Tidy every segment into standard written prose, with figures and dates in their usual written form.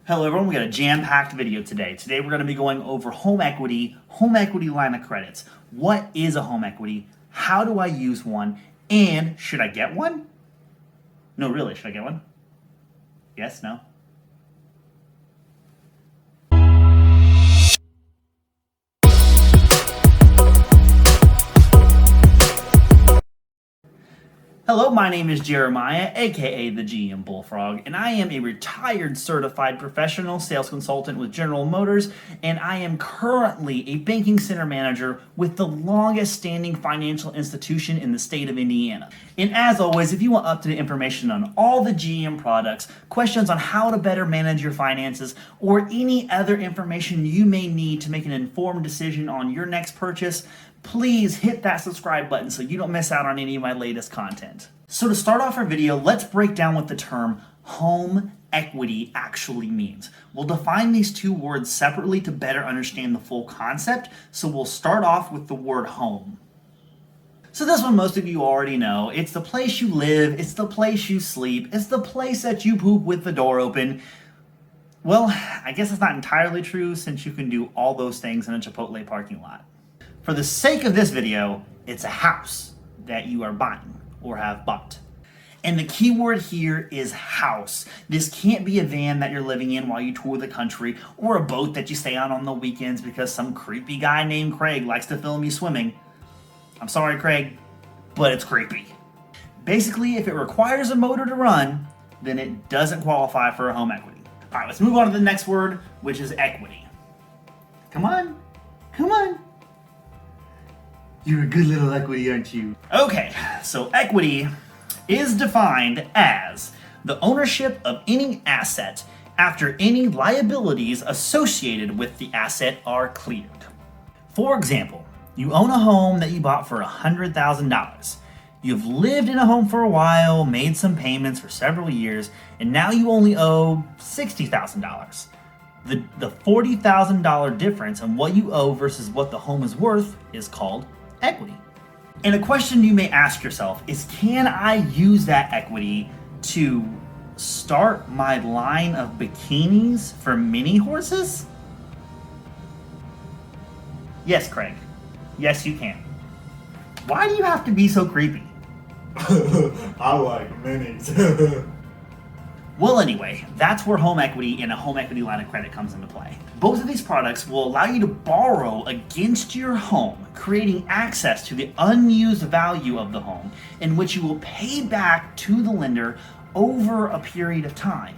Hello everyone, we got a jam-packed video today. Today we're going to be going over home equity line of credits. What is a home equity? How do I use one? And should I get one? No, really, should I get one? Yes, no? Hello, my name is Jeremiah, aka the GMBullfrog, and I am a retired certified professional sales consultant with General Motors, and I am currently a banking center manager with the longest standing financial institution in the state of Indiana. And as always, if you want up-to-date information on all the GM products, questions on how to better manage your finances, or any other information you may need to make an informed decision on your next purchase, please hit that subscribe button so you don't miss out on any of my latest content. So to start off our video, let's break down what the term home equity actually means. We'll define these two words separately to better understand the full concept, so we'll start off with the word home. So this one most of you already know. It's the place you live, it's the place you sleep, it's the place that you poop with the door open. Well, I guess it's not entirely true since you can do all those things in a Chipotle parking lot. For the sake of this video, it's a house that you are buying or have bought. And the key word here is house. This can't be a van that you're living in while you tour the country, or a boat that you stay on the weekends because some creepy guy named Craig likes to film you swimming. I'm sorry, Craig, but it's creepy. Basically, if it requires a motor to run, then it doesn't qualify for a home equity. All right, let's move on to the next word, which is equity. Come on, come on. You're a good little equity, aren't you? Okay, so equity is defined as the ownership of any asset after any liabilities associated with the asset are cleared. For example, you own a home that you bought for $100,000. You've lived in a home for a while, made some payments for several years, and now you only owe $60,000. The $40,000 difference in what you owe versus what the home is worth is called equity. And a question you may ask yourself is, can I use that equity to start my line of bikinis for mini horses? Yes, Craig. Yes, you can. Why do you have to be so creepy? I like minis. Well, anyway, that's where home equity and a home equity line of credit comes into play. Both of these products will allow you to borrow against your home, creating access to the unused value of the home, in which you will pay back to the lender over a period of time.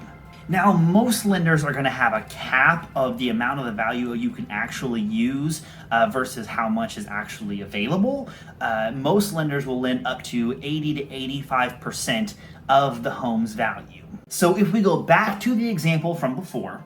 Now, most lenders are going to have a cap of the amount of the value you can actually use versus how much is actually available. Most lenders will lend up to 80 to 85% of the home's value. So if we go back to the example from before,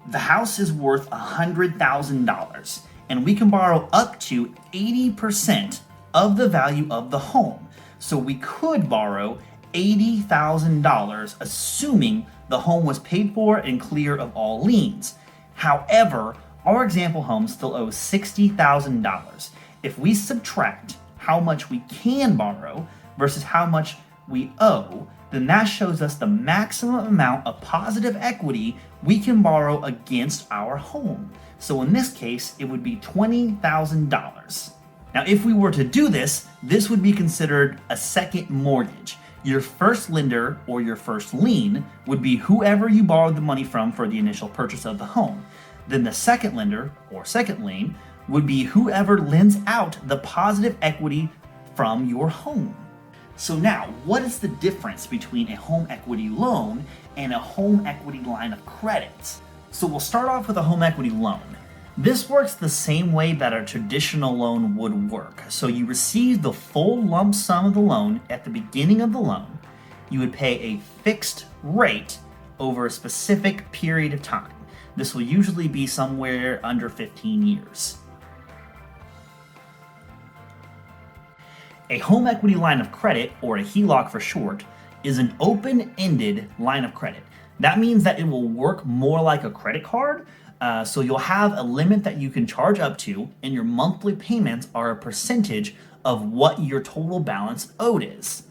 the house is worth $100,000 and we can borrow up to 80% of the value of the home. So we could borrow $80,000 assuming the home was paid for and clear of all liens. However, our example home still owes $60,000. If we subtract how much we can borrow versus how much we owe, then that shows us the maximum amount of positive equity we can borrow against our home. So in this case, it would be $20,000. Now, if we were to do this, this would be considered a second mortgage. Your first lender or your first lien would be whoever you borrowed the money from for the initial purchase of the home. Then the second lender or second lien would be whoever lends out the positive equity from your home. So now, what is the difference between a home equity loan and a home equity line of credit? So we'll start off with a home equity loan. This works the same way that a traditional loan would work. So you receive the full lump sum of the loan at the beginning of the loan. You would pay a fixed rate over a specific period of time. This will usually be somewhere under 15 years. A home equity line of credit, or a HELOC for short, is an open-ended line of credit. That means that it will work more like a credit card, so you'll have a limit that you can charge up to, and your monthly payments are a percentage of what your total balance owed is.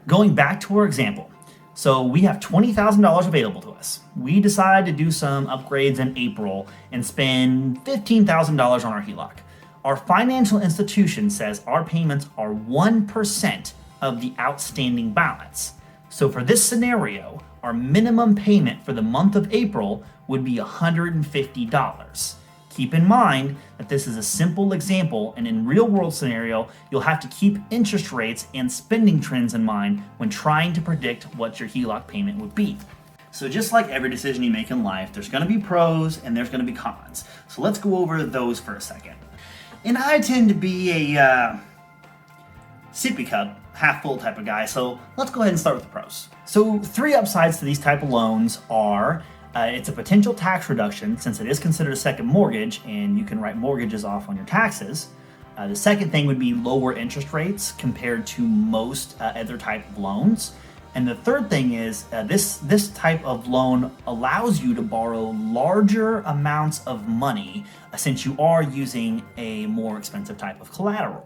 Going back to our example, So we have $20,000 available to us. We decide to do some upgrades in April and spend $15,000 on our HELOC. Our financial institution says our payments are 1% of the outstanding balance. So for this scenario, our minimum payment for the month of April would be $150. Keep in mind that this is a simple example, and in real world scenario, you'll have to keep interest rates and spending trends in mind when trying to predict what your HELOC payment would be. So just like every decision you make in life, there's going to be pros and there's going to be cons. So let's go over those for a second. And I tend to be a sippy cup, half full type of guy, so let's go ahead and start with the pros. So 3 upsides to these type of loans are it's a potential tax reduction since it is considered a second mortgage and you can write mortgages off on your taxes. The second thing would be lower interest rates compared to most other type of loans. And the third thing is this type of loan allows you to borrow larger amounts of money since you are using a more expensive type of collateral.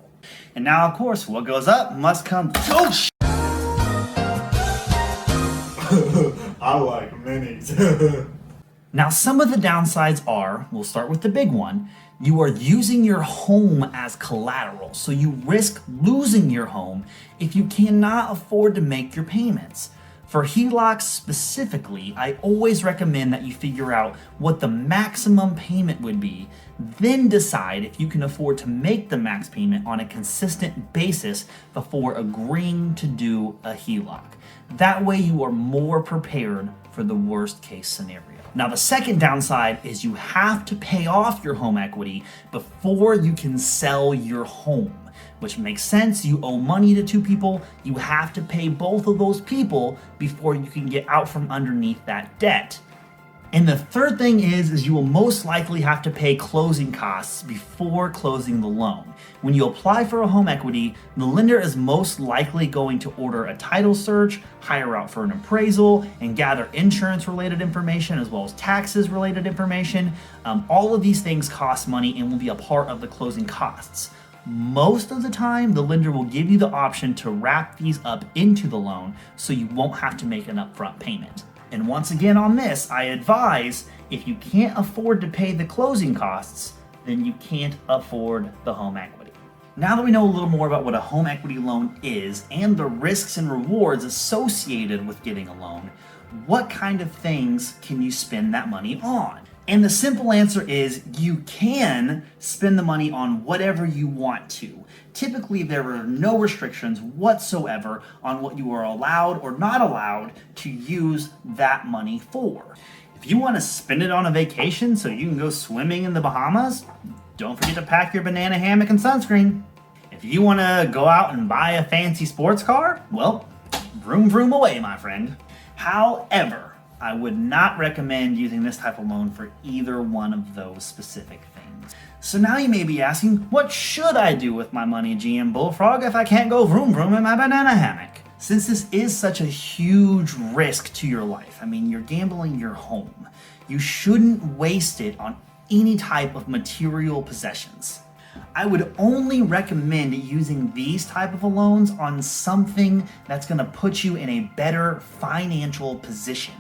And now, of course, what goes up must come. Oh, I like minis. Now, some of the downsides are, we'll start with the big one, you are using your home as collateral, so you risk losing your home if you cannot afford to make your payments. For HELOCs specifically, I always recommend that you figure out what the maximum payment would be, then decide if you can afford to make the max payment on a consistent basis before agreeing to do a HELOC. That way you are more prepared for the worst case scenario. Now, the second downside is you have to pay off your home equity before you can sell your home, which makes sense. You owe money to 2 people. You have to pay both of those people before you can get out from underneath that debt. And the third thing is you will most likely have to pay closing costs before closing the loan. When you apply for a home equity, the lender is most likely going to order a title search, hire out for an appraisal, and gather insurance-related information as well as taxes-related information. All of these things cost money and will be a part of the closing costs. Most of the time, the lender will give you the option to wrap these up into the loan so you won't have to make an upfront payment. And once again on this, I advise if you can't afford to pay the closing costs, then you can't afford the home equity. Now that we know a little more about what a home equity loan is and the risks and rewards associated with getting a loan, what kind of things can you spend that money on? And the simple answer is you can spend the money on whatever you want to. Typically, there are no restrictions whatsoever on what you are allowed or not allowed to use that money for. If you want to spend it on a vacation so you can go swimming in the Bahamas, don't forget to pack your banana hammock and sunscreen. If you want to go out and buy a fancy sports car, well, vroom vroom away, my friend. However, I would not recommend using this type of loan for either one of those specific things. So now you may be asking, what should I do with my money, GMBullfrog, if I can't go vroom vroom in my banana hammock? Since this is such a huge risk to your life, I mean, you're gambling your home, you shouldn't waste it on any type of material possessions. I would only recommend using these type of loans on something that's going to put you in a better financial position.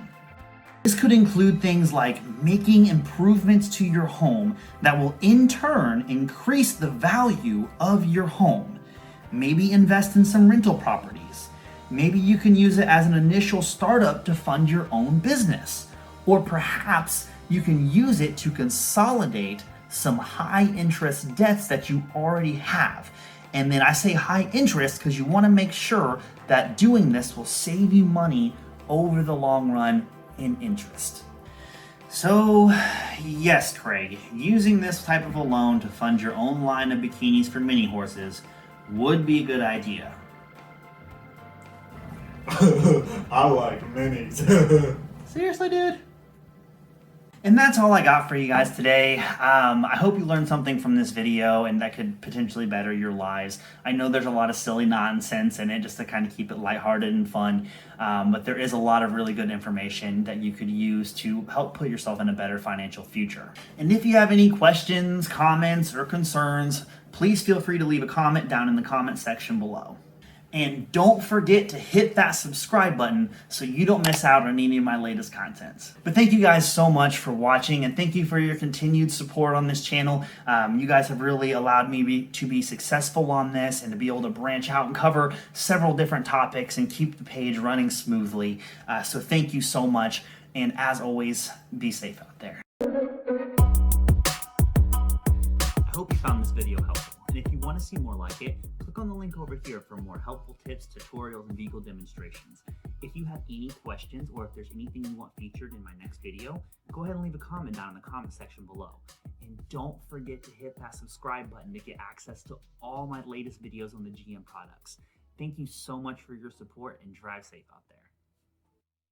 This could include things like making improvements to your home that will in turn increase the value of your home. Maybe invest in some rental properties. Maybe you can use it as an initial startup to fund your own business. Or perhaps you can use it to consolidate some high interest debts that you already have. And then I say high interest because you want to make sure that doing this will save you money over the long run in interest. So yes, Craig, using this type of a loan to fund your own line of bikinis for mini horses would be a good idea. I like minis. Seriously, dude? And that's all I got for you guys today. I hope you learned something from this video and that could potentially better your lives. I know there's a lot of silly nonsense in it just to kind of keep it lighthearted and fun, but there is a lot of really good information that you could use to help put yourself in a better financial future. And if you have any questions, comments, or concerns, please feel free to leave a comment down in the comment section below. And don't forget to hit that subscribe button so you don't miss out on any of my latest content. But thank you guys so much for watching, and thank you for your continued support on this channel. You guys have really allowed me to be successful on this and to be able to branch out and cover several different topics and keep the page running smoothly. So thank you so much, and as always, be safe out there. I hope you found this video helpful, and if you want to see more like it, click on the link over here for more helpful tips, tutorials, and vehicle demonstrations. If you have any questions or if there's anything you want featured in my next video, go ahead and leave a comment down in the comment section below. And don't forget to hit that subscribe button to get access to all my latest videos on the GM products. Thank you so much for your support, and drive safe out there.